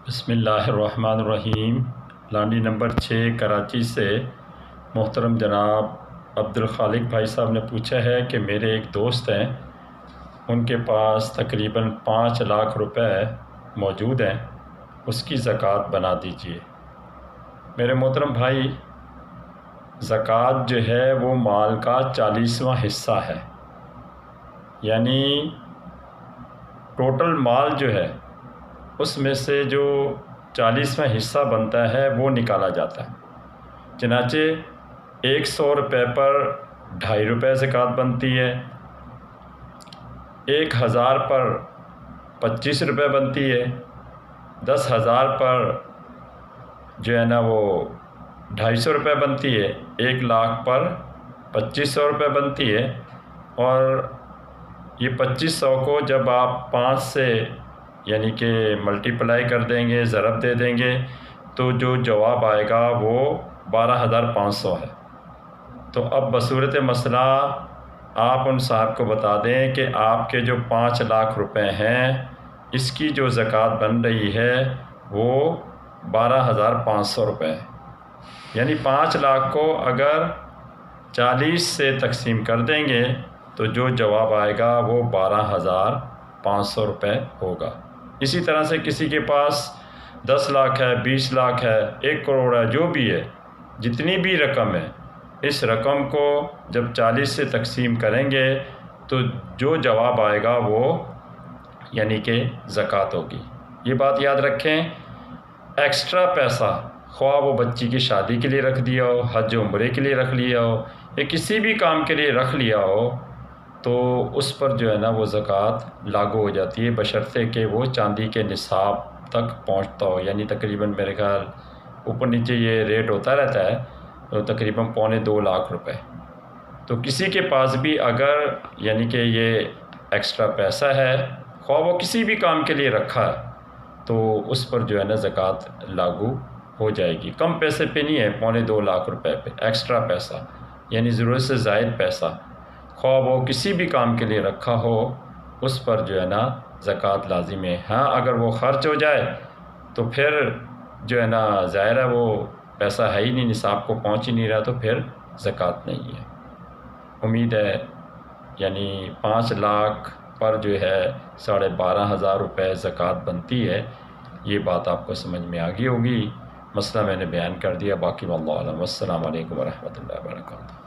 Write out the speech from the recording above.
بسم اللہ الرحمن الرحیم۔ لانڈی نمبر 6 کراچی سے محترم جناب عبدالخالق بھائی صاحب نے پوچھا ہے کہ میرے ایک دوست ہیں، ان کے پاس تقریباً 5 لاکھ روپے موجود ہیں، اس کی زکوٰۃ بنا دیجئے۔ میرے محترم بھائی، زکوٰۃ جو ہے وہ مال کا 40واں حصہ ہے، یعنی ٹوٹل مال جو ہے اس میں سے جو 40واں حصہ بنتا ہے وہ نکالا جاتا ہے۔ چنانچہ 100 روپے پر 2.5 روپے زکوٰۃ بنتی ہے، 1000 پر 25 روپے بنتی ہے، 10,000 پر جو ہے نا وہ 250 روپے بنتی ہے، 1 لاکھ پر 2500 روپے بنتی ہے، اور یہ 2500 کو جب آپ 5 سے یعنی کہ ملٹیپلائی کر دیں گے، ضرب دے دیں گے، تو جو جواب آئے گا وہ 12,500 ہے۔ تو اب بصورت مسئلہ آپ ان صاحب کو بتا دیں کہ آپ کے جو 5 لاکھ روپے ہیں اس کی جو زکوٰۃ بن رہی ہے وہ 12,500 روپے ہے، یعنی 5 لاکھ کو اگر 40 سے تقسیم کر دیں گے تو جو جواب آئے گا وہ 12,500 روپے ہوگا۔ اسی طرح سے کسی کے پاس 10 لاکھ ہے، 20 لاکھ ہے، 1 کروڑ ہے، جو بھی ہے، جتنی بھی رقم ہے، اس رقم کو جب 40 سے تقسیم کریں گے تو جو جواب آئے گا وہ یعنی کہ زکوٰۃ ہوگی۔ یہ بات یاد رکھیں، ایکسٹرا پیسہ خواہ وہ بچی کی شادی کے لیے رکھ دیا ہو، حج و عمرے کے لیے رکھ لیا ہو، یا کسی بھی کام کے لیے رکھ لیا ہو، تو اس پر جو ہے نا وہ زکوٰۃ لاگو ہو جاتی ہے، بشرطے کہ وہ چاندی کے نصاب تک پہنچتا ہو، یعنی تقریباً میرے خیال اوپر نیچے یہ ریٹ ہوتا رہتا ہے، تو تقریباً 2.25 لاکھ روپے۔ تو کسی کے پاس بھی اگر یعنی کہ یہ ایکسٹرا پیسہ ہے، خواہ وہ کسی بھی کام کے لیے رکھا ہے، تو اس پر جو ہے نا زکوٰۃ لاگو ہو جائے گی۔ کم پیسے پہ نہیں ہے، 2.25 لاکھ روپے پہ ایکسٹرا پیسہ، یعنی ضرورت سے زائد پیسہ، خواہ وہ کسی بھی کام کے لیے رکھا ہو، اس پر جو ہے نا زکوٰۃ لازم ہے۔ ہاں اگر وہ خرچ ہو جائے تو پھر جو ہے نا ظاہر ہے وہ پیسہ ہے ہی نہیں، نصاب کو پہنچ ہی نہیں رہا، تو پھر زکوٰۃ نہیں ہے۔ امید ہے یعنی 5 لاکھ پر جو ہے 12,500 روپے زکوٰۃ بنتی ہے، یہ بات آپ کو سمجھ میں آ گئی ہوگی۔ مسئلہ میں نے بیان کر دیا، باقی واللہ اعلم۔ السلام علیکم ورحمۃ اللہ وبرکاتہ۔